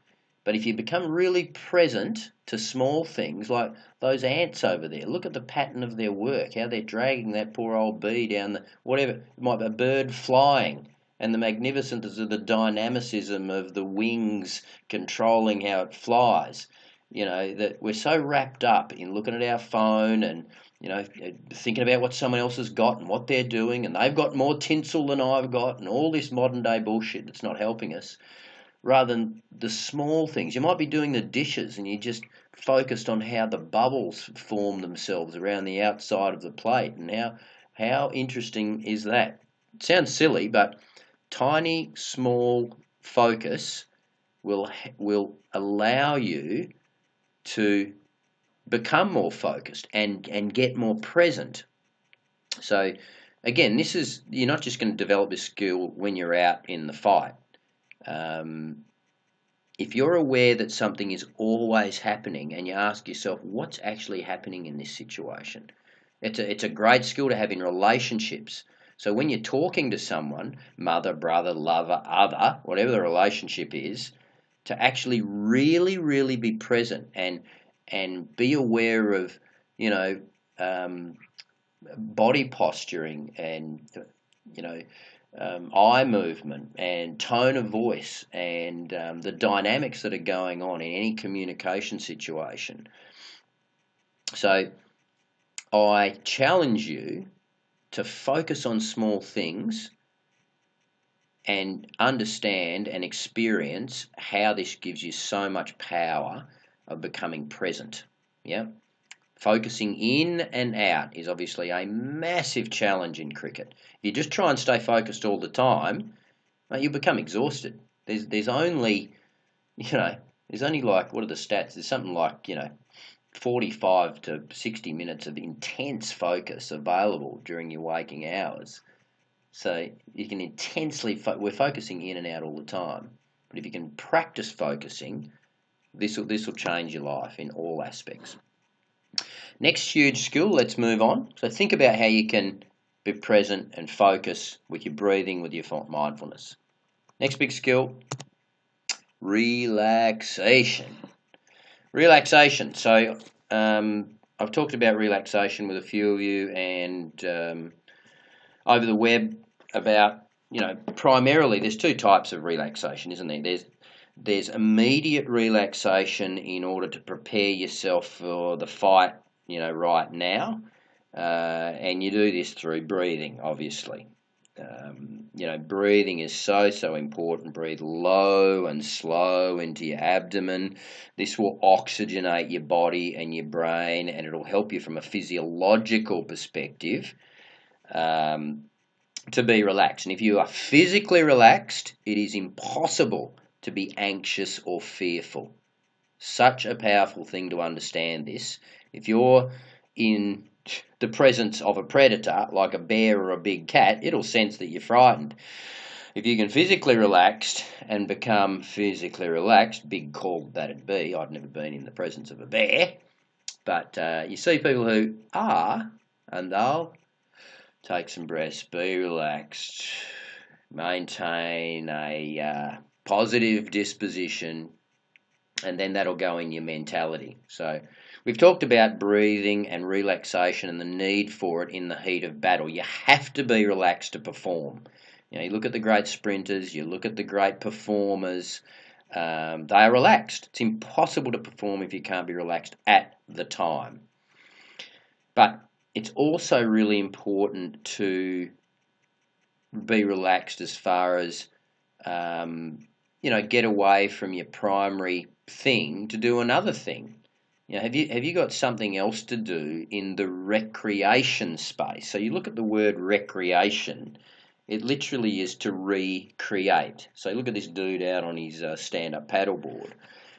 But if you become really present to small things like those ants over there, look at the pattern of their work, how they're dragging that poor old bee down the whatever, it might be a bird flying, and the magnificence of the dynamicism of the wings controlling how it flies. You know, that we're so wrapped up in looking at our phone and thinking about what someone else has got and what they're doing, and they've got more tinsel than I've got, and all this modern day bullshit that's not helping us, rather than the small things. You might be doing the dishes and you just focused on how the bubbles form themselves around the outside of the plate, and how interesting is that? It sounds silly, but tiny, small focus will allow you to become more focused and get more present. So again, you're not just going to develop this skill when you're out in the fight. If you're aware that something is always happening and you ask yourself, what's actually happening in this situation? It's a great skill to have in relationships. So when you're talking to someone, mother, brother, lover, other, whatever the relationship is, to actually really, really be present and be aware of, you know, body posturing and, you know, eye movement and tone of voice and the dynamics that are going on in any communication situation. So I challenge you to focus on small things and understand and experience how this gives you so much power of becoming present. Yeah. Focusing in and out is obviously a massive challenge in cricket. If you just try and stay focused all the time, you'll become exhausted. There's only, there's only like, what are the stats? There's something like, 45 to 60 minutes of intense focus available during your waking hours. So you can we're focusing in and out all the time. But if you can practice focusing, this will change your life in all aspects. Next huge skill, let's move on. So think about how you can be present and focus with your breathing, with your mindfulness. Next big skill, relaxation. Relaxation. So I've talked about relaxation with a few of you, and over the web about, primarily there's two types of relaxation, isn't there? There's immediate relaxation in order to prepare yourself for the fight, right now, and you do this through breathing, obviously. Breathing is so important. Breathe low and slow into your abdomen. This will oxygenate your body and your brain, and it'll help you from a physiological perspective to be relaxed. And if you are physically relaxed, it is impossible to be anxious or fearful. Such a powerful thing to understand this. If you're in the presence of a predator, like a bear or a big cat, it'll sense that you're frightened. If you can physically relax and become physically relaxed, big call that'd be. I've never been in the presence of a bear, but you see people who are, and they'll take some breaths, be relaxed, maintain a positive disposition, and then that'll go in your mentality. So we've talked about breathing and relaxation and the need for it in the heat of battle. You have to be relaxed to perform. You look at the great sprinters, you look at the great performers, they are relaxed. It's impossible to perform if you can't be relaxed at the time. But it's also really important to be relaxed as far as, get away from your primary thing to do another thing. Have you got something else to do in the recreation space? So you look at the word recreation, it literally is to recreate. So look at this dude out on his stand-up paddleboard.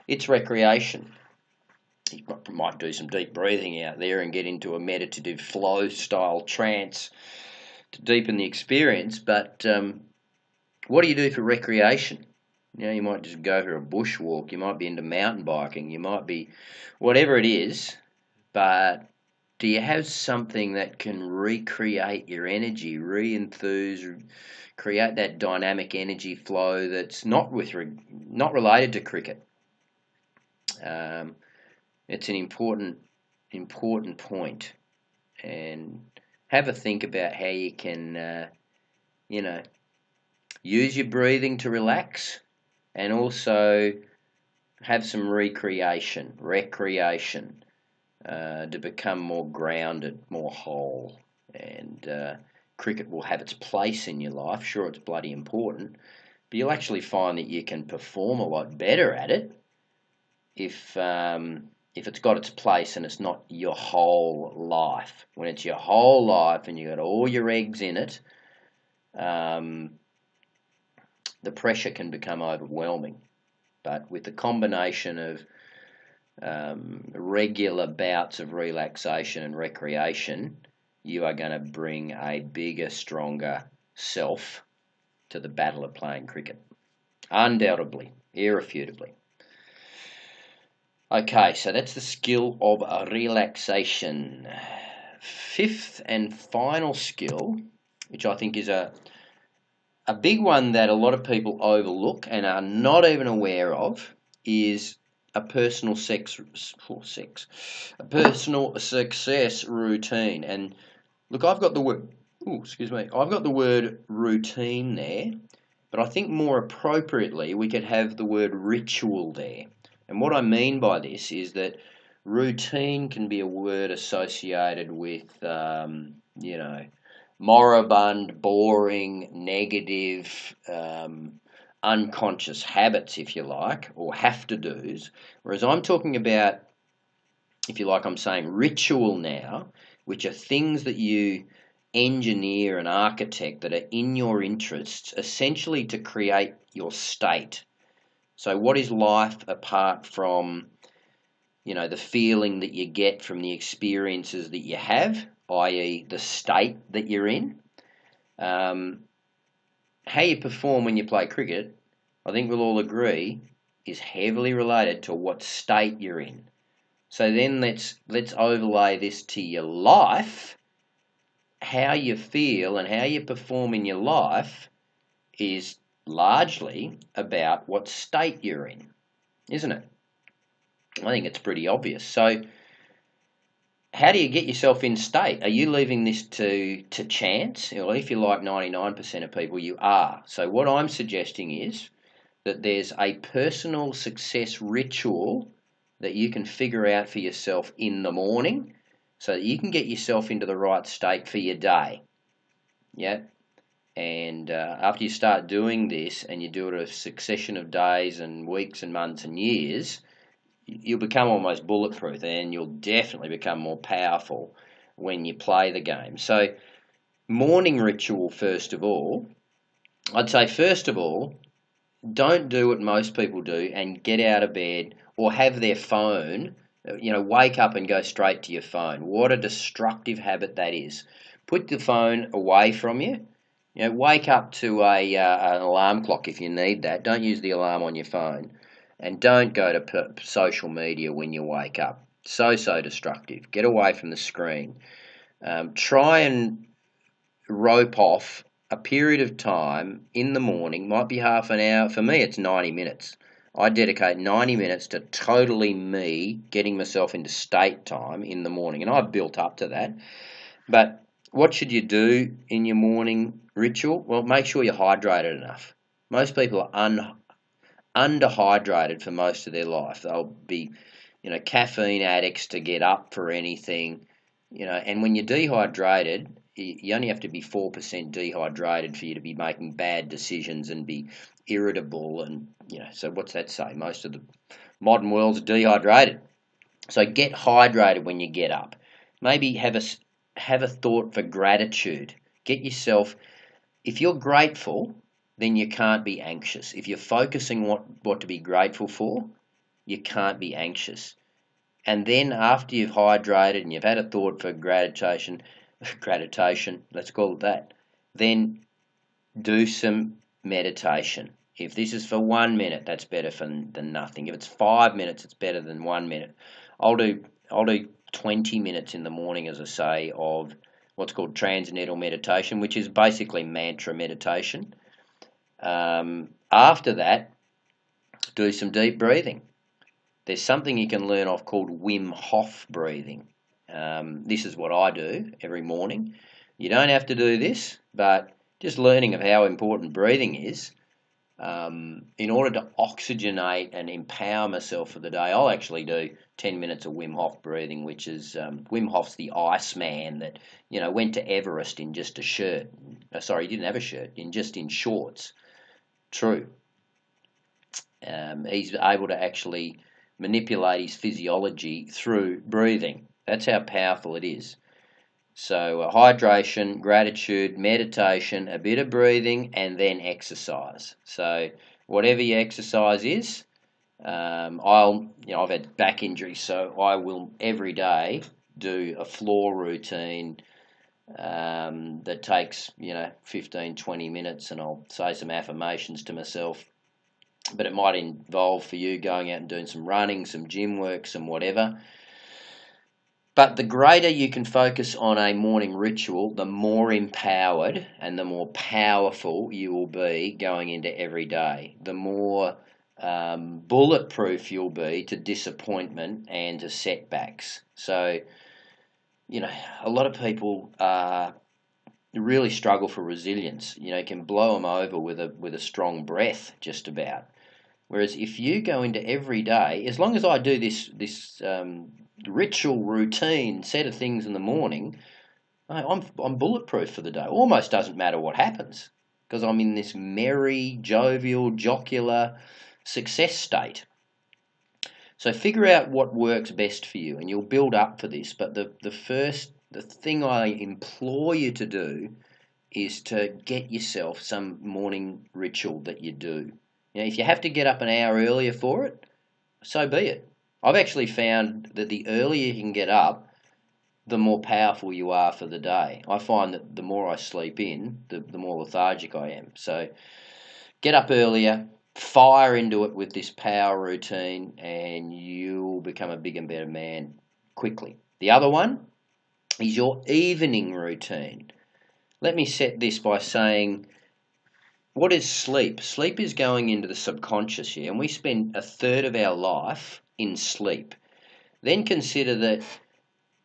It's recreation. You might do some deep breathing out there and get into a meditative flow-style trance to deepen the experience. But what do you do for recreation? You might just go for a bushwalk. You might be into mountain biking. You might be whatever it is. But do you have something that can recreate your energy, re-enthuse, create that dynamic energy flow that's not related to cricket? It's an important point, and have a think about how you can, use your breathing to relax, and also have some recreation to become more grounded, more whole. And cricket will have its place in your life. Sure, it's bloody important, but you'll actually find that you can perform a lot better at it if it's got its place and it's not your whole life. When it's your whole life and you've got all your eggs in it, the pressure can become overwhelming. But with the combination of regular bouts of relaxation and recreation, you are going to bring a bigger, stronger self to the battle of playing cricket. Undoubtedly, irrefutably. Okay, so that's the skill of relaxation. Fifth and final skill, which I think is a big one that a lot of people overlook and are not even aware of, is a personal success routine. And look, I've got the word routine there, but I think more appropriately we could have the word ritual there. And what I mean by this is that routine can be a word associated with, moribund, boring, negative, unconscious habits, if you like, or have-to-dos. Whereas I'm talking about, if you like, I'm saying ritual now, which are things that you engineer and architect that are in your interests, essentially to create your state. So what is life apart from, the feeling that you get from the experiences that you have, i.e. the state that you're in? How you perform when you play cricket, I think we'll all agree, is heavily related to what state you're in. So then let's overlay this to your life. How you feel and how you perform in your life is largely about what state you're in, isn't it? I think it's pretty obvious. So how do you get yourself in state? Are you leaving this to chance? Well, if you're like 99% of people, you are. So what I'm suggesting is that there's a personal success ritual that you can figure out for yourself in the morning so that you can get yourself into the right state for your day. Yeah? And after you start doing this and you do it a succession of days and weeks and months and years, you'll become almost bulletproof, and you'll definitely become more powerful when you play the game. So morning ritual, first of all, I'd say first of all, don't do what most people do and get out of bed or have their phone, wake up and go straight to your phone. What a destructive habit that is. Put the phone away from you. Wake up to an alarm clock if you need that. Don't use the alarm on your phone. And don't go to social media when you wake up. So destructive. Get away from the screen. Try and rope off a period of time in the morning. Might be half an hour. For me, it's 90 minutes. I dedicate 90 minutes to totally me getting myself into state time in the morning. And I've built up to that. But what should you do in your morning ritual? Well, make sure you're hydrated enough. Most people are underhydrated for most of their life. They'll be, caffeine addicts to get up for anything, and when you're dehydrated, you only have to be 4% dehydrated for you to be making bad decisions and be irritable. And, so what's that say? Most of the modern world's dehydrated. So get hydrated when you get up. Maybe have a thought for gratitude. Get yourself, if you're grateful, then you can't be anxious. If you're focusing what to be grateful for, you can't be anxious. And then after you've hydrated and you've had a thought for gratification, let's call it that, then do some meditation. If this is for 1 minute, that's better than nothing. If it's 5 minutes, it's better than 1 minute. I'll do 20 minutes in the morning, as I say, of what's called transcendental meditation, which is basically mantra meditation. After that, do some deep breathing. There's something you can learn off called Wim Hof breathing. This is what I do every morning. You don't have to do this, but just learning of how important breathing is, in order to oxygenate and empower myself for the day, I'll actually do 10 minutes of Wim Hof breathing, which is, Wim Hof's the Iceman that, went to Everest in just a shirt. Sorry, he didn't have a shirt, just in shorts. True. He's able to actually manipulate his physiology through breathing. That's how powerful it is. So hydration, gratitude, meditation, a bit of breathing, and then exercise. So whatever your exercise is, I've had back injury, so I will every day do a floor routine that takes 15, 20 minutes, and I'll say some affirmations to myself. But it might involve for you going out and doing some running, some gym work, some whatever. But the greater you can focus on a morning ritual, the more empowered and the more powerful you will be going into every day. The more bulletproof you'll be to disappointment and to setbacks. So, a lot of people really struggle for resilience. It can blow them over with a strong breath, just about. Whereas if you go into every day, as long as I do this ritual routine set of things in the morning, I'm bulletproof for the day. Almost doesn't matter what happens, because I'm in this merry, jovial, jocular success state. So figure out what works best for you, and you'll build up for this. But the thing I implore you to do is to get yourself some morning ritual that you do. If you have to get up an hour earlier for it, so be it. I've actually found that the earlier you can get up, the more powerful you are for the day. I find that the more I sleep in, the more lethargic I am. So get up earlier, fire into it with this power routine, and you'll become a bigger and better man quickly. The other one is your evening routine. Let me set this by saying, what is sleep? Sleep is going into the subconscious here, and we spend a third of our life in sleep. Then consider that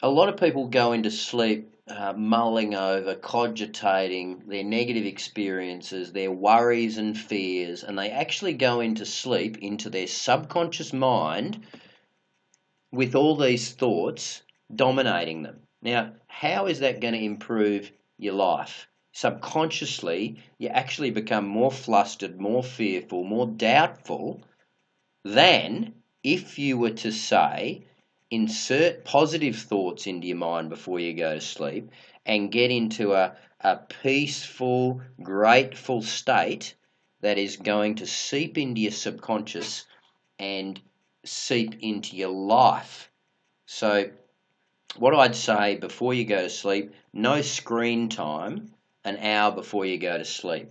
a lot of people go into sleep mulling over, cogitating their negative experiences, their worries and fears, and they actually go into sleep, into their subconscious mind, with all these thoughts dominating them. Now, how is that going to improve your life? Subconsciously, you actually become more flustered, more fearful, more doubtful than if you were to say, insert positive thoughts into your mind before you go to sleep and get into a peaceful, grateful state that is going to seep into your subconscious and seep into your life. So what I'd say before you go to sleep, no screen time an hour before you go to sleep.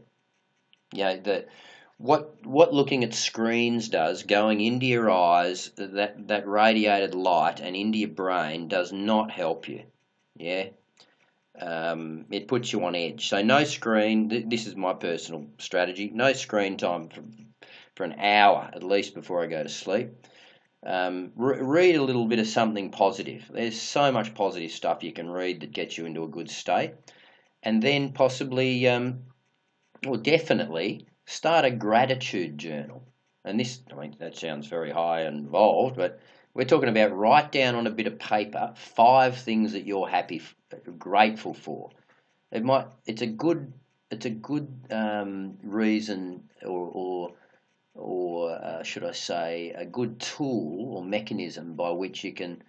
What looking at screens does, going into your eyes, that radiated light and into your brain, does not help you. It puts you on edge. So no screen. This is my personal strategy. No screen time for an hour at least before I go to sleep. Read a little bit of something positive. There's so much positive stuff you can read that gets you into a good state. And then possibly, or definitely, start a gratitude journal. and this, I mean, that sounds very high and involved, but we're talking about write down on a bit of paper 5 things that you're grateful for. It's a good reason, or should I say, a good tool or mechanism by which you can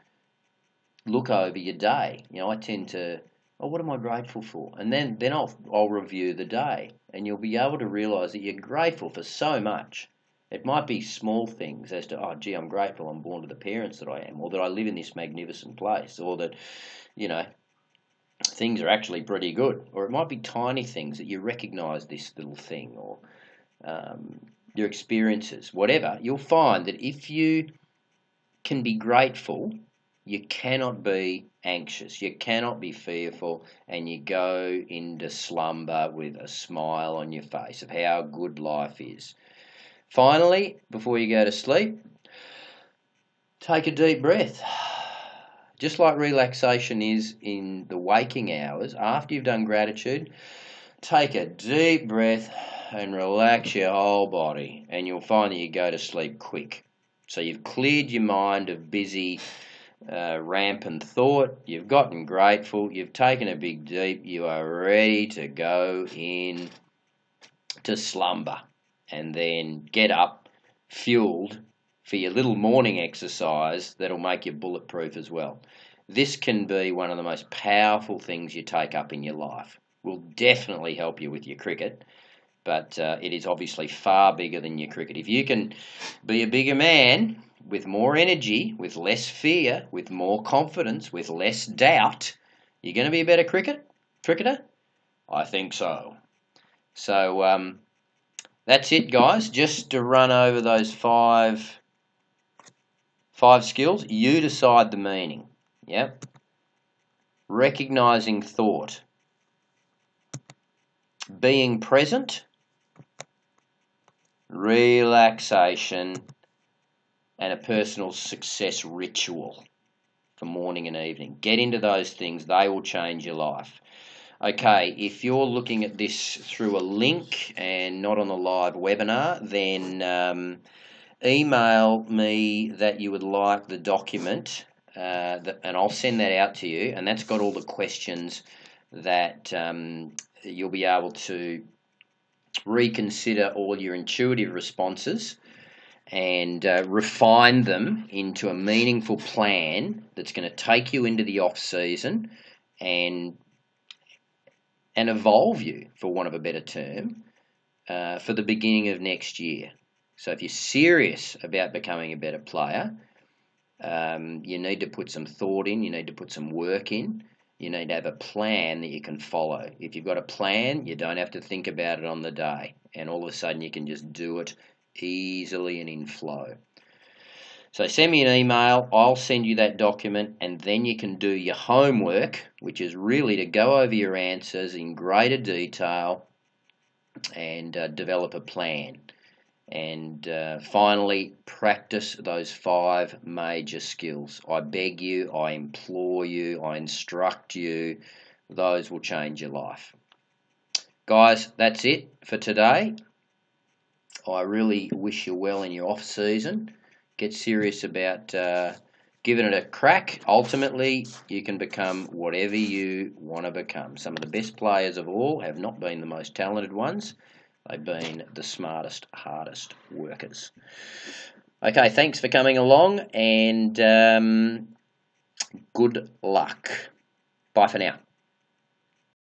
look over your day. You know, I tend to, oh, what am I grateful for? And then I'll review the day, and you'll be able to realise that you're grateful for so much. It might be small things as to, oh, gee, I'm grateful I'm born to the parents that I am, or that I live in this magnificent place, or that, you know, things are actually pretty good. Or it might be tiny things that you recognise this little thing, or your experiences, whatever. You'll find that if you can be grateful, you cannot be anxious, you cannot be fearful, and you go into slumber with a smile on your face of how good life is. Finally, before you go to sleep, take a deep breath. Just like relaxation is in the waking hours, after you've done gratitude, take a deep breath and relax your whole body, and you'll find that you go to sleep quick. So you've cleared your mind of busy, rampant thought, you've gotten grateful, you've taken a big deep, you are ready to go in to slumber, and then get up fueled for your little morning exercise that'll make you bulletproof as well. This can be one of the most powerful things you take up in your life. Will definitely help you with your cricket, but it is obviously far bigger than your cricket. If you can be a bigger man with more energy, with less fear, with more confidence, with less doubt, you're going to be a better cricketer? I think so. So that's it, guys. Just to run over those five skills. You decide the meaning. Yep. Recognizing thought. Being present. Relaxation. And a personal success ritual for morning and evening. Get into those things. They will change your life. Okay, if you're looking at this through a link and not on the live webinar, then email me that you would like the document, and I'll send that out to you, and that's got all the questions that you'll be able to reconsider all your intuitive responses and refine them into a meaningful plan that's going to take you into the off-season and evolve you, for want of a better term, for the beginning of next year. So if you're serious about becoming a better player, you need to put some thought in, you need to put some work in, you need to have a plan that you can follow. If you've got a plan, you don't have to think about it on the day, and all of a sudden you can just do it easily and in flow. So send me an email, I'll send you that document, and then you can do your homework, which is really to go over your answers in greater detail and develop a plan. And finally, practice those 5 major skills. I beg you, I implore you, I instruct you. Those will change your life. Guys, that's it for today. I really wish you well in your off-season. Get serious about giving it a crack. Ultimately, you can become whatever you want to become. Some of the best players of all have not been the most talented ones. They've been the smartest, hardest workers. Okay, thanks for coming along, and good luck. Bye for now.